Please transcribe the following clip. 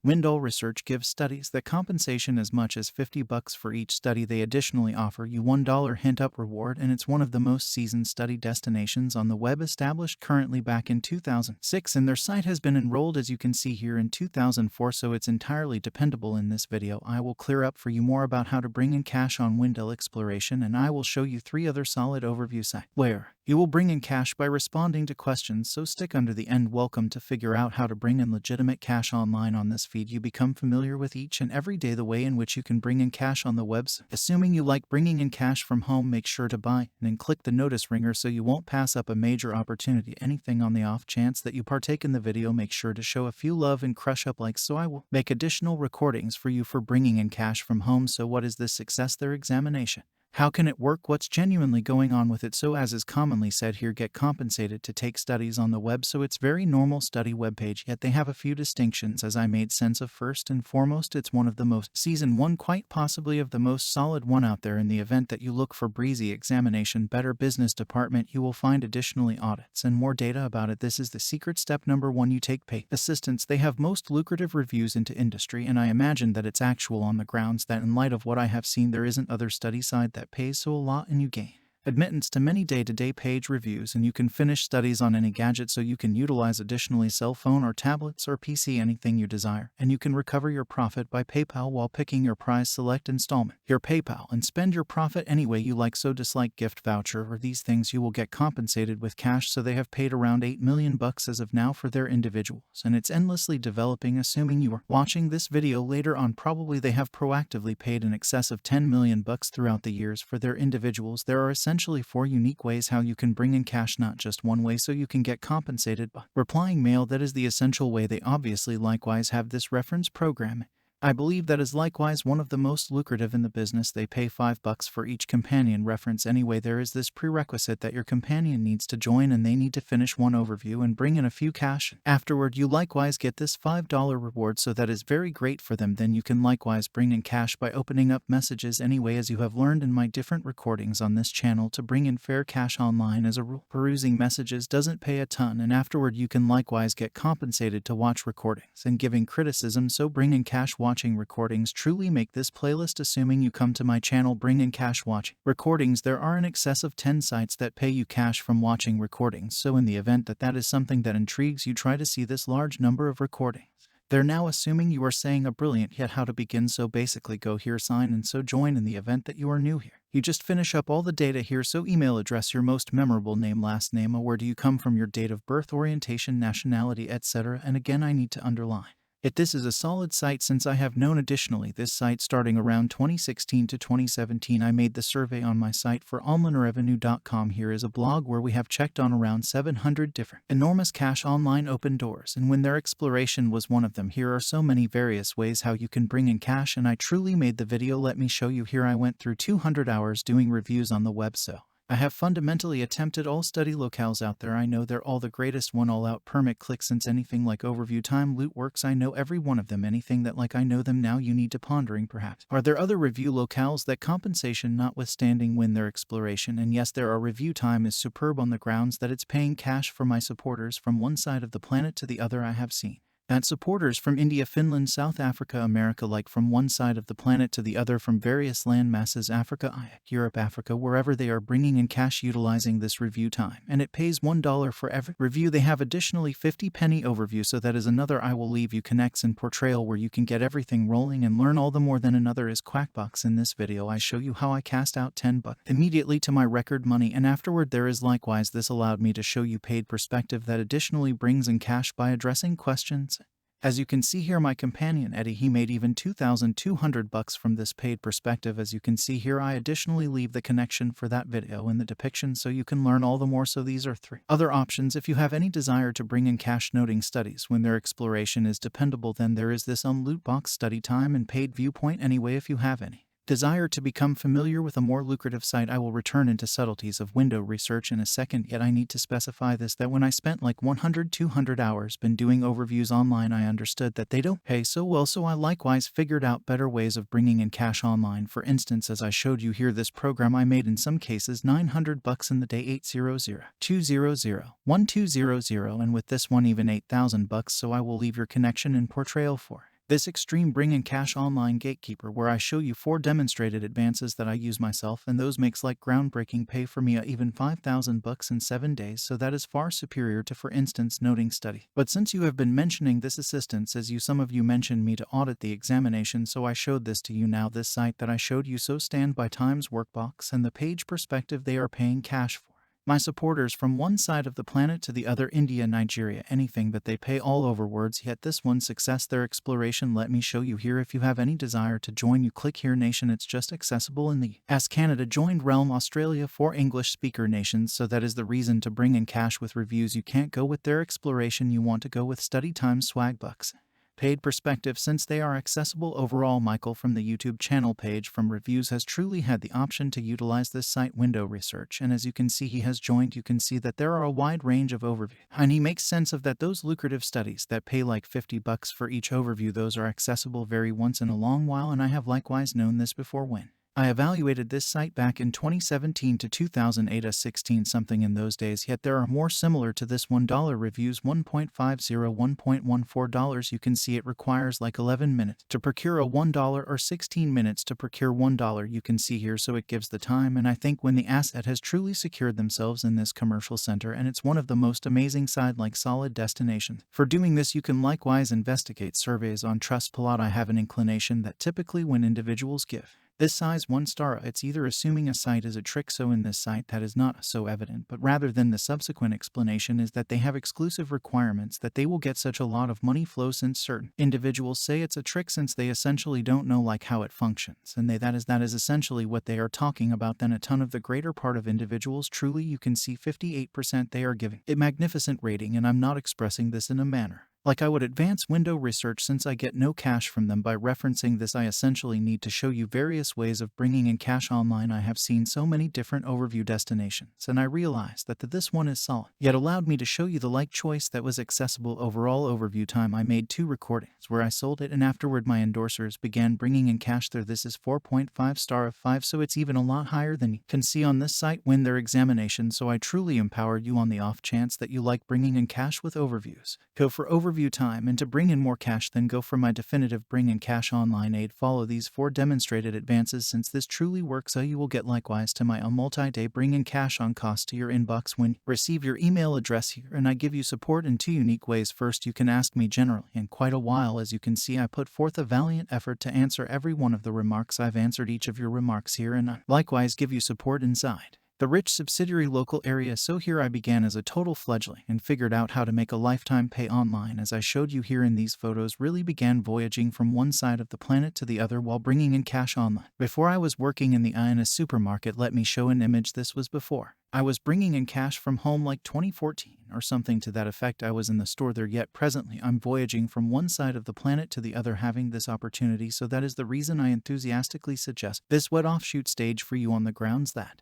Windell Research gives studies that compensation as much as $50 for each study. They additionally offer you $1 hint up reward, and it's one of the most seasoned study destinations on the web, established currently back in 2006, and their site has been enrolled as you can see here in 2004, so it's entirely dependable. In this video I will clear up for you more about how to bring in cash on Windell Exploration, and I will show you 3 other solid overview sites where you will bring in cash by responding to questions, so stick under the end. Welcome to figure out how to bring in legitimate cash online. On this feed you become familiar with each and every day the way in which you can bring in cash on the webs. Assuming you like bringing in cash from home, make sure to buy and then click the notice ringer so you won't pass up a major opportunity. Anything on the off chance that you partake in the video, make sure to show a few love and crush up likes so I will make additional recordings for you for bringing in cash from home. So what is this success? Their examination. How can it work? What's genuinely going on with it? So as is commonly said here, get compensated to take studies on the web. So it's very normal study webpage, yet they have a few distinctions as I made sense of. First and foremost, it's one of the most seasoned one, quite possibly of the most solid one out there. In the event that you look for breezy examination, better business department, you will find additionally audits and more data about it. This is the secret. Step number 1, you take pay assistance. They have most lucrative reviews into industry, and I imagine that it's actual on the grounds that in light of what I have seen, there isn't other study side that pays so a lot, and you gain admittance to many day-to-day page reviews, and you can finish studies on any gadget, so you can utilize additionally cell phone or tablets or PC, anything you desire, and you can recover your profit by PayPal while picking your prize. Select installment your PayPal and spend your profit any way you like, so dislike gift voucher or these things, you will get compensated with cash. So they have paid around $8 million as of now for their individuals, and it's endlessly developing. Assuming you are watching this video later on, probably they have proactively paid in excess of $10 million throughout the years for their individuals. There are essentially 4 unique ways how you can bring in cash, not just one way, so you can get compensated by replying mail. That is the essential way. They obviously likewise have this reference program. I believe that is likewise one of the most lucrative in the business. They pay $5 for each companion reference. Anyway, there is this prerequisite that your companion needs to join, and they need to finish one overview and bring in a few cash. Afterward, you likewise get this $5 reward, so that is very great for them. Then you can likewise bring in cash by opening up messages. Anyway, as you have learned in my different recordings on this channel, to bring in fair cash online as a rule, perusing messages doesn't pay a ton, and afterward you can likewise get compensated to watch recordings and giving criticism. So bring in cash watching recordings truly make this playlist. Assuming you come to my channel, bring in cash watching recordings, there are in excess of 10 sites that pay you cash from watching recordings. So in the event that that is something that intrigues you, try to see this large number of recordings. They're now assuming you are saying a brilliant, yet how to begin. So basically go here, sign and so join. In the event that you are new here, you just finish up all the data here. So email address, your most memorable name, last name, where do you come from, your date of birth, orientation, nationality, etc. And again, I need to underline it. This is a solid site since I have known additionally this site starting around 2016 to 2017. I made the survey on my site for almanrevenue.com. Here is a blog where we have checked on around 700 different enormous cash online open doors, and when their exploration was one of them. Here are so many various ways how you can bring in cash, and I truly made the video. Let me show you here. I went through 200 hours doing reviews on the web, so I have fundamentally attempted all study locales out there. I know they're all the greatest. One all out permit click, since anything like overview time, loot works, I know every one of them. Anything that like I know them now, you need to pondering perhaps. Are there other review locales that compensation notwithstanding win their exploration? And yes, there are. Review time is superb on the grounds that it's paying cash for my supporters from one side of the planet to the other. I have seen that supporters from India, Finland, South Africa, America, like from one side of the planet to the other, from various land masses, Africa, Europe, Africa, wherever, they are bringing in cash utilizing this review time, and it pays $1 for every review. They have additionally 50-penny overview, so that is another I will leave you connects and portrayal where you can get everything rolling and learn all the more. Than another is Quackbox. In this video I show you how I cast out $10 immediately to my record money, and afterward there is likewise this allowed me to show you paid perspective that additionally brings in cash by addressing questions. As you can see here, my companion Eddie, he made even $2,200 from this paid perspective. As you can see here, I additionally leave the connection for that video in the depiction so you can learn all the more. So these are 3 other options if you have any desire to bring in cash. Noting studies when their exploration is dependable, then there is this loot box study time and paid viewpoint. Anyway, if you have any desire to become familiar with a more lucrative site, I will return into subtleties of window research in a second, yet I need to specify this, that when I spent like 100-200 hours been doing overviews online, I understood that they don't pay so well, so I likewise figured out better ways of bringing in cash online. For instance, as I showed you here, this program I made in some cases $900 in the day, 800-200-1200, and with this one even $8,000, so I will leave your connection in portrayal for This extreme bring in cash online gatekeeper where I show you 4 demonstrated advances that I use myself, and those makes like groundbreaking pay for me even 5,000 bucks in 7 days, so that is far superior to, for instance, noting study. But since you have been mentioning this assistance, as you some of you mentioned me to audit the examination, so I showed this to you. Now this site that I showed you, so stand by Times Workbox and the page perspective, they are paying cash for. My supporters from one side of the planet to the other, India, Nigeria, anything that they pay all over words, yet this one success their exploration. Let me show you here. If you have any desire to join, you click here nation, it's just accessible in the as Canada joined realm, Australia for English speaker nations, so that is the reason to bring in cash with reviews. You can't go with their exploration, you want to go with study time swag bucks. Paid perspective, since they are accessible overall. Michael from the YouTube channel page from reviews has truly had the option to utilize this site window research, and as you can see he has joined. You can see that there are a wide range of overview, and he makes sense of that. Those lucrative studies that pay like 50 bucks for each overview, those are accessible very once in a long while, and I have likewise known this before when I evaluated this site back in 2017 to 2008 as 16 something in those days, yet there are more similar to this $1 reviews, $1.50, $1.14. You can see it requires like 11 minutes to procure a $1 or 16 minutes to procure $1. You can see here, so it gives the time, and I think when the asset has truly secured themselves in this commercial center, and it's one of the most amazing side like solid destinations. For doing this, you can likewise investigate surveys on Trustpilot. I have an inclination that typically when individuals give this size 1 star, it's either assuming a site is a trick, so in this site that is not so evident, but rather than the subsequent explanation is that they have exclusive requirements that they will get such a lot of money flow, since certain individuals say it's a trick since they essentially don't know like how it functions, and that is essentially what they are talking about. Then a ton of the greater part of individuals, truly you can see 58% they are giving it magnificent rating, and I'm not expressing this in a manner like I would advance window research since I get no cash from them. By referencing this, I essentially need to show you various ways of bringing in cash online. I have seen so many different overview destinations, and I realized that this one is solid, yet allowed me to show you the like choice that was accessible. Overall overview time, I made 2 recordings where I sold it, and afterward my endorsers began bringing in cash there. This is 4.5 star of 5, so it's even a lot higher than you can see on this site when their examination. So I truly empower you on the off chance that you like bringing in cash with overviews. Go for overview time, and to bring in more cash, then go for my definitive bring in cash online aid. Follow these 4 demonstrated advances, since this truly works. So you will get likewise to my multi-day bring in cash on cost to your inbox when you receive your email address here, and I give you support in 2 unique ways. First, you can ask me generally in quite a while. As you can see, I put forth a valiant effort to answer every one of the remarks. I've answered each of your remarks here, and I likewise give you support inside the rich subsidiary local area. So here I began as a total fledgling and figured out how to make a lifetime pay online. As I showed you here in these photos, really began voyaging from one side of the planet to the other while bringing in cash online. Before I was working in a supermarket. Let me show an image. This was before I was bringing in cash from home, like 2014 or something to that effect. I was in the store there, yet presently I'm voyaging from one side of the planet to the other having this opportunity. So that is the reason I enthusiastically suggest this wet offshoot stage for you, on the grounds that